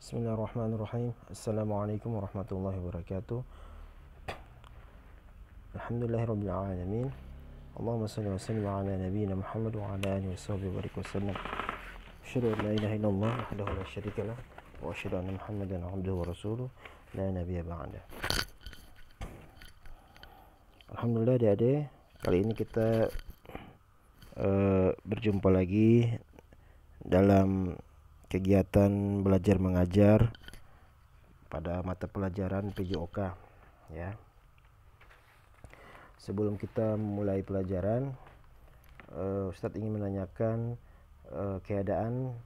Bismillahirrahmanirrahim. Assalamualaikum warahmatullahi wabarakatuh. Alhamdulillahirabbil alamin. Allahumma shalli wa sallim ala nabiyyina Muhammad wa ala alihi washabbihi wa barik wasallam. Asyhadu an la ilaha illallah wahdahu la syarika lah wa asyhadu anna Muhammadan abduhu wa rasuluh la nabiyya ba'da. Alhamdulillah adik-adik, kali ini kita berjumpa lagi dalam kegiatan belajar mengajar pada mata pelajaran PJOK ya. Sebelum kita mulai pelajaran, Ustadz ingin menanyakan keadaan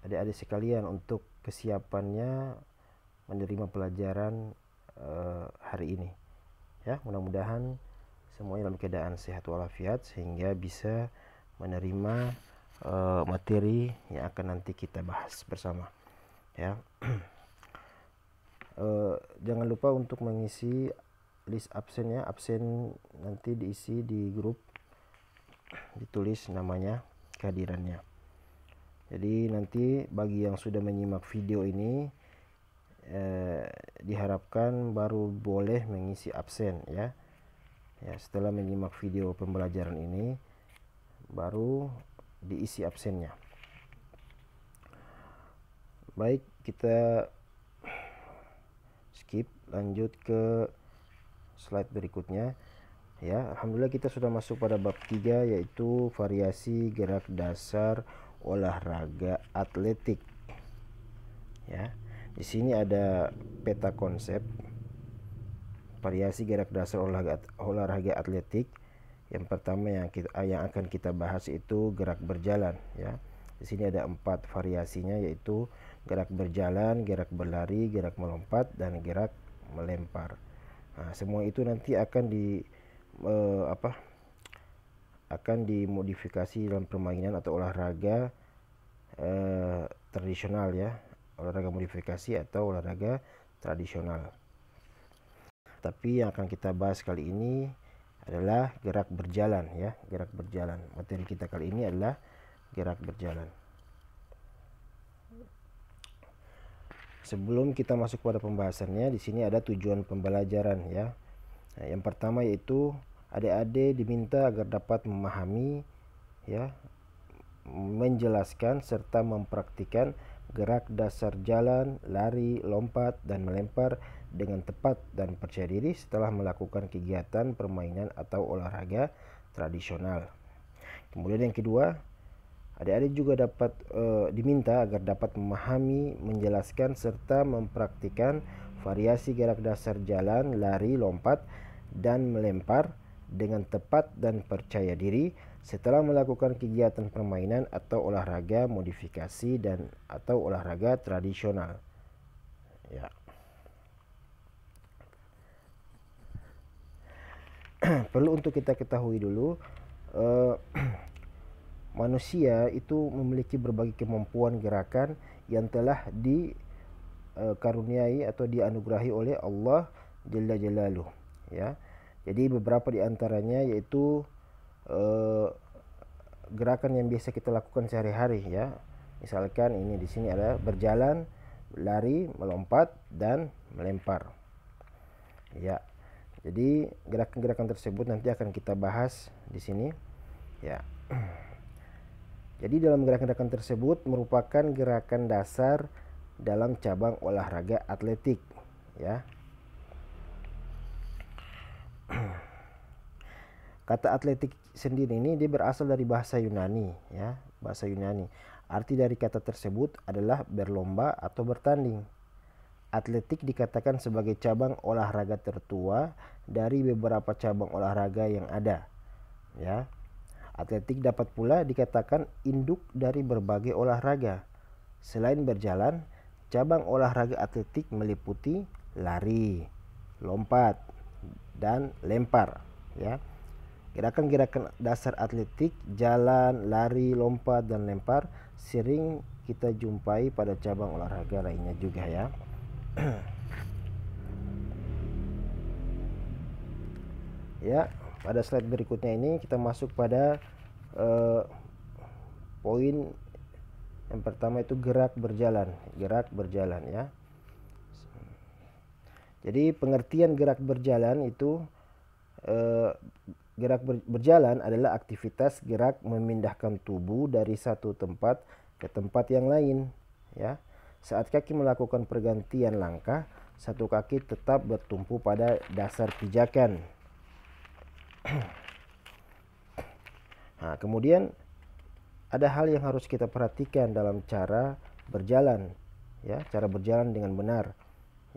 adik-adik sekalian untuk kesiapannya menerima pelajaran hari ini ya. Mudah-mudahan semuanya dalam keadaan sehat walafiat sehingga bisa menerima materi yang akan nanti kita bahas bersama ya. Jangan lupa untuk mengisi list absennya. Absen nanti diisi di grup, ditulis namanya, kehadirannya. Jadi nanti bagi yang sudah menyimak video ini diharapkan baru boleh mengisi absen ya. Setelah menyimak video pembelajaran ini baru diisi absennya. Baik, kita skip, lanjut ke slide berikutnya ya. Alhamdulillah kita sudah masuk pada bab 3, yaitu variasi gerak dasar olahraga atletik ya. Di sini ada peta konsep variasi gerak dasar olahraga atletik. Yang pertama yang akan kita bahas itu gerak berjalan ya. Di sini ada 4 variasinya, yaitu gerak berjalan, gerak berlari, gerak melompat, dan gerak melempar. Nah, semua itu nanti akan dimodifikasi dalam permainan atau olahraga tradisional ya, olahraga modifikasi atau olahraga tradisional. Tapi yang akan kita bahas kali ini adalah gerak berjalan ya, gerak berjalan. Materi kita kali ini adalah gerak berjalan. Sebelum kita masuk pada pembahasannya, di sini ada tujuan pembelajaran ya. Nah, yang pertama yaitu adik-adik diminta agar dapat memahami ya, menjelaskan serta mempraktikkan gerak dasar jalan, lari, lompat, dan melempar dengan tepat dan percaya diri setelah melakukan kegiatan permainan atau olahraga tradisional. Kemudian yang kedua, adik-adik juga diminta agar dapat memahami, menjelaskan, serta mempraktikkan variasi gerak dasar jalan, lari, lompat, dan melempar dengan tepat dan percaya diri setelah melakukan kegiatan permainan atau olahraga modifikasi dan atau olahraga tradisional ya. Perlu untuk kita ketahui dulu, manusia itu memiliki berbagai kemampuan gerakan yang telah dikaruniai atau dianugerahi oleh Allah Jalla Jalaluh ya. Jadi beberapa di antaranya yaitu gerakan yang biasa kita lakukan sehari-hari ya. Misalkan ini di sini ada berjalan, lari, melompat, dan melempar ya. Jadi gerakan-gerakan tersebut nanti akan kita bahas di sini ya. Jadi dalam gerakan-gerakan tersebut merupakan gerakan dasar dalam cabang olahraga atletik ya. Kata atletik sendiri ini dia berasal dari bahasa Yunani ya, bahasa Yunani. Arti dari kata tersebut adalah berlomba atau bertanding. Atletik dikatakan sebagai cabang olahraga tertua dari beberapa cabang olahraga yang ada ya. Atletik dapat pula dikatakan induk dari berbagai olahraga. Selain berjalan, cabang olahraga atletik meliputi lari, lompat, dan lempar ya. Gerakan-gerakan dasar atletik, jalan, lari, lompat, dan lempar sering kita jumpai pada cabang olahraga lainnya juga ya. Ya, pada slide berikutnya ini kita masuk pada poin Yang pertama itu gerak berjalan ya. Jadi pengertian gerak berjalan itu berjalan adalah aktivitas gerak memindahkan tubuh dari satu tempat ke tempat yang lain ya. Saat kaki melakukan pergantian langkah, satu kaki tetap bertumpu pada dasar pijakan. Nah, kemudian ada hal yang harus kita perhatikan dalam cara berjalan ya, cara berjalan dengan benar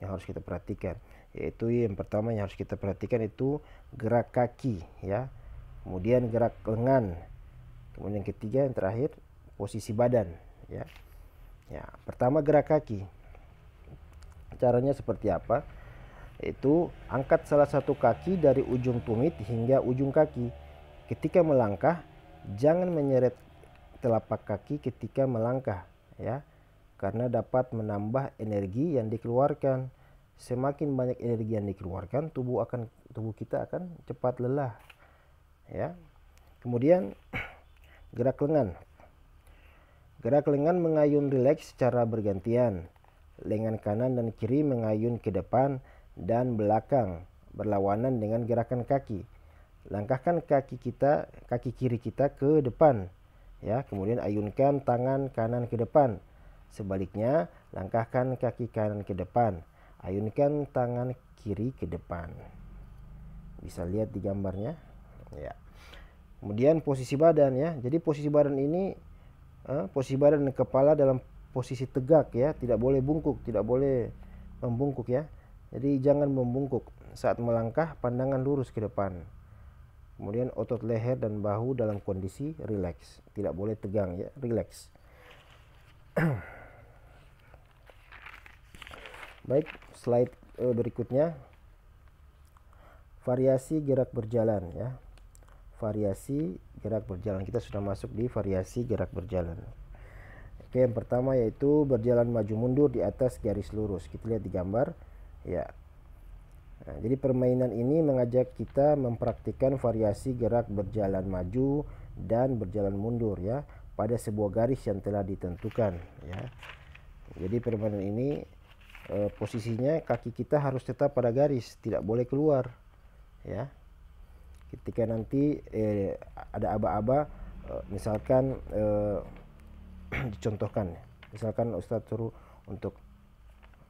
yang harus kita perhatikan, yaitu yang pertama yang harus kita perhatikan itu gerak kaki ya, kemudian gerak lengan, kemudian yang ketiga yang terakhir posisi badan ya. Ya, pertama gerak kaki. Caranya seperti apa? Itu angkat salah satu kaki dari ujung tumit hingga ujung kaki. Ketika melangkah, jangan menyeret telapak kaki ketika melangkah ya, karena dapat menambah energi yang dikeluarkan. Semakin banyak energi yang dikeluarkan, tubuh kita akan cepat lelah ya. Kemudian gerak lengan. Gerak lengan mengayun rileks secara bergantian. Lengan kanan dan kiri mengayun ke depan dan belakang berlawanan dengan gerakan kaki. Langkahkan kaki kiri kita ke depan ya, kemudian ayunkan tangan kanan ke depan. Sebaliknya, langkahkan kaki kanan ke depan, ayunkan tangan kiri ke depan. Bisa lihat di gambarnya ya. Kemudian posisi badan ya. Jadi posisi badan ini posisi badan dan kepala dalam posisi tegak ya, tidak boleh bungkuk, tidak boleh membungkuk ya. Jadi jangan membungkuk. Saat melangkah, pandangan lurus ke depan. Kemudian otot leher dan bahu dalam kondisi rileks, tidak boleh tegang ya, rileks. Baik, slide berikutnya. Variasi gerak berjalan ya. Variasi gerak berjalan. Kita sudah masuk di variasi gerak berjalan. Oke, yang pertama yaitu berjalan maju mundur di atas garis lurus. Kita lihat di gambar ya. Nah, jadi permainan ini mengajak kita mempraktikkan variasi gerak berjalan maju dan berjalan mundur ya pada sebuah garis yang telah ditentukan ya. Jadi permainan ini posisinya kaki kita harus tetap pada garis, tidak boleh keluar ya. Ketika nanti ada aba-aba misalkan dicontohkan, misalkan Ustadz suruh untuk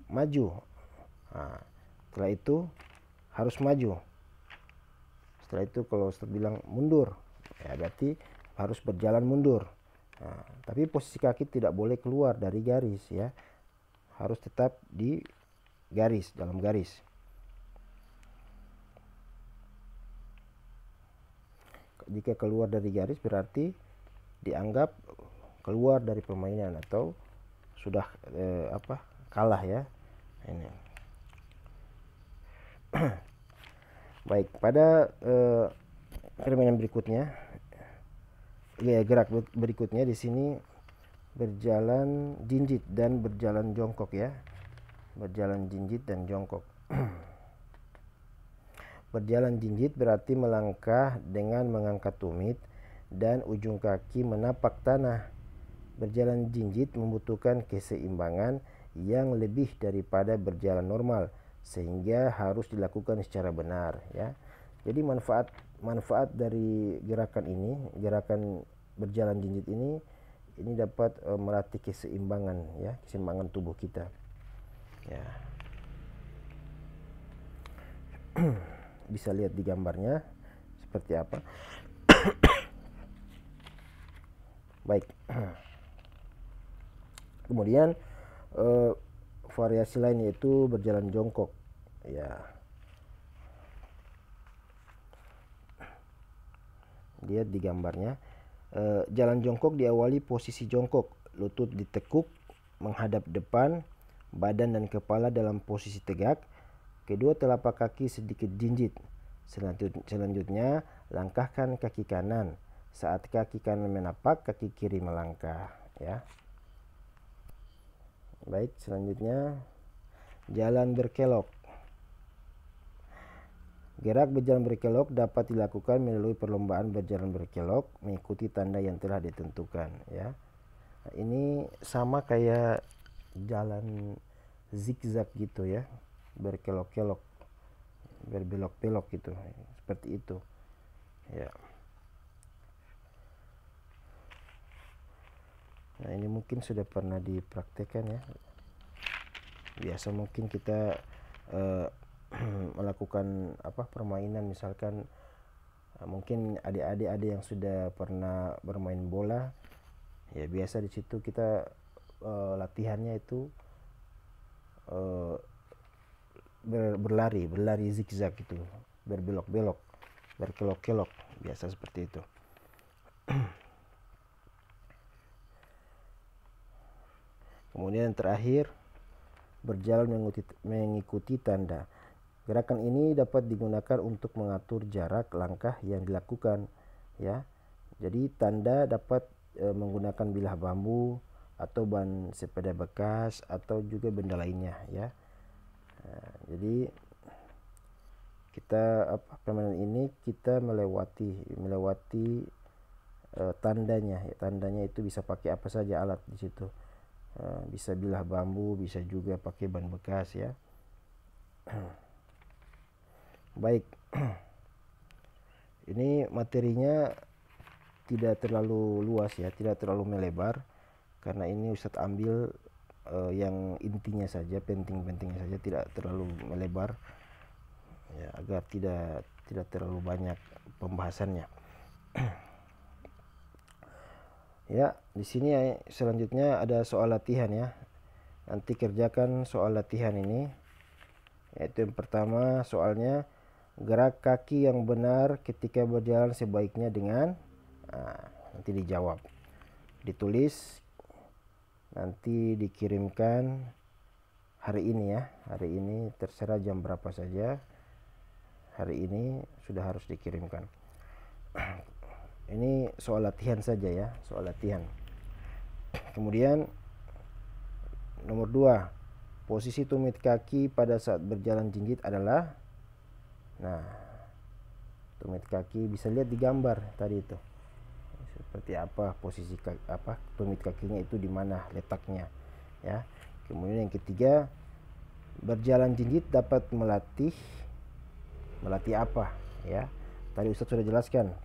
maju, nah, setelah itu harus maju. Setelah itu kalau Ustadz bilang mundur, ya berarti harus berjalan mundur. Nah, tapi posisi kaki tidak boleh keluar dari garis ya, harus tetap di garis, dalam garis. Jika keluar dari garis berarti dianggap keluar dari permainan atau sudah kalah ya. Ini. Baik, pada permainan berikutnya, ya gerak berikutnya di sini berjalan jinjit dan berjalan jongkok ya. Berjalan jinjit dan jongkok. Berjalan jinjit berarti melangkah dengan mengangkat tumit dan ujung kaki menapak tanah. Berjalan jinjit membutuhkan keseimbangan yang lebih daripada berjalan normal, sehingga harus dilakukan secara benar ya. Jadi manfaat dari gerakan ini, gerakan berjalan jinjit ini dapat melatih keseimbangan ya, keseimbangan tubuh kita ya. Bisa lihat di gambarnya seperti apa. Baik. Kemudian variasi lain yaitu berjalan jongkok ya. Lihat di gambarnya. Jalan jongkok diawali posisi jongkok, lutut ditekuk menghadap depan, badan dan kepala dalam posisi tegak, kedua telapak kaki sedikit jinjit. Selanjutnya langkahkan kaki kanan. Saat kaki kanan menapak, kaki kiri melangkah ya. Baik, selanjutnya jalan berkelok. Gerak berjalan berkelok dapat dilakukan melalui perlombaan berjalan berkelok mengikuti tanda yang telah ditentukan ya. Ini sama kayak jalan zigzag gitu ya, berkelok-kelok, berbelok-belok gitu, seperti itu ya. Nah, ini mungkin sudah pernah dipraktekkan ya. Biasa mungkin kita melakukan permainan, misalkan mungkin adik-adik ada yang sudah pernah bermain bola ya, biasa di situ kita latihannya itu berlari zigzag gitu, berbelok-belok, berkelok-kelok, biasa seperti itu. Kemudian yang terakhir, berjalan mengikuti tanda. Gerakan ini dapat digunakan untuk mengatur jarak langkah yang dilakukan ya. Jadi tanda dapat menggunakan bilah bambu atau ban sepeda bekas atau juga benda lainnya ya. Nah, jadi kita permainan ini kita melewati tandanya. Tandanya itu bisa pakai apa saja alat di situ. Bisa bilah bambu, bisa juga pakai ban bekas ya. Baik. Ini materinya tidak terlalu luas ya, tidak terlalu melebar, karena ini Ustadz ambil yang intinya saja, penting-pentingnya saja, tidak terlalu melebar ya, agar tidak terlalu banyak pembahasannya. Ya, di sini selanjutnya ada soal latihan ya. Nanti kerjakan soal latihan ini. Yaitu yang pertama soalnya, gerak kaki yang benar ketika berjalan sebaiknya dengan, nanti dijawab. Ditulis, nanti dikirimkan hari ini ya. Hari ini terserah jam berapa saja. Hari ini sudah harus dikirimkan. Ini soal latihan saja ya, soal latihan. Kemudian nomor 2, posisi tumit kaki pada saat berjalan jinjit adalah, nah, tumit kaki bisa lihat di gambar tadi itu. Seperti apa posisi tumit kakinya itu, di mana letaknya ya. Kemudian yang ketiga, berjalan jinjit dapat melatih apa ya. Tadi Ustaz sudah jelaskan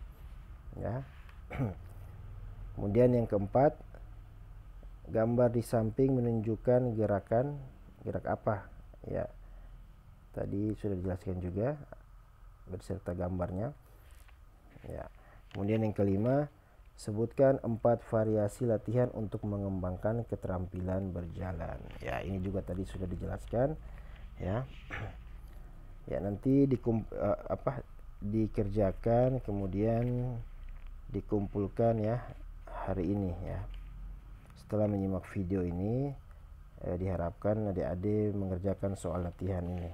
ya. Kemudian yang keempat, gambar di samping menunjukkan gerak apa ya. Tadi sudah dijelaskan juga beserta gambarnya ya. Kemudian yang kelima, sebutkan 4 variasi latihan untuk mengembangkan keterampilan berjalan ya. Ini juga tadi sudah dijelaskan ya. Ya, nanti dikerjakan kemudian dikumpulkan ya hari ini ya. Setelah menyimak video ini, diharapkan adik-adik mengerjakan soal latihan ini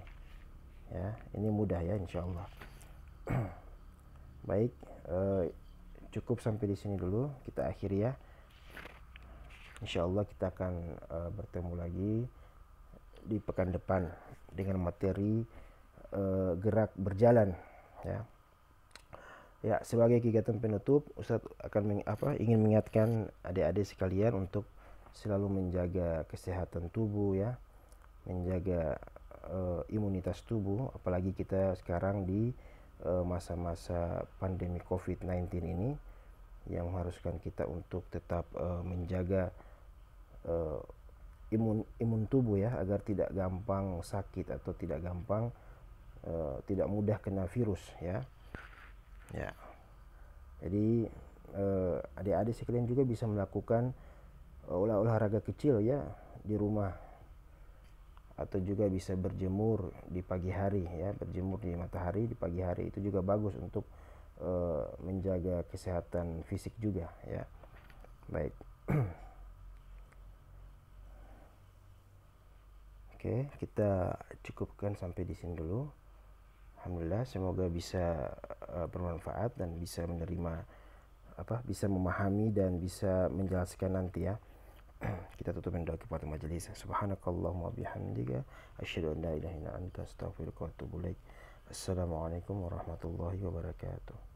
ya. Ini mudah ya, insyaallah. Baik, cukup sampai di sini dulu, kita akhiri ya. Insyaallah kita akan bertemu lagi di pekan depan dengan materi gerak berjalan ya. Ya, sebagai kegiatan penutup, Ustadz akan ingin mengingatkan adik-adik sekalian untuk selalu menjaga kesehatan tubuh ya, menjaga imunitas tubuh, apalagi kita sekarang di masa-masa pandemi COVID-19 ini yang mengharuskan kita untuk tetap menjaga imun tubuh ya, agar tidak gampang sakit atau tidak mudah kena virus ya. Ya, jadi adik-adik sekalian juga bisa melakukan olahraga kecil ya di rumah, atau juga bisa berjemur di pagi hari ya, berjemur di matahari di pagi hari, itu juga bagus untuk menjaga kesehatan fisik juga ya. Baik. Oke, kita cukupkan sampai di sini dulu. Alhamdulillah, semoga bisa bermanfaat dan bisa menerima bisa memahami dan bisa menjelaskan nanti ya. Kita tutup doa kepada majelis. Subhanakallahumma bihamdika asyhadu an la ilaha illa anta astaghfiruka wa atubu ilaik. Assalamualaikum warahmatullahi wabarakatuh.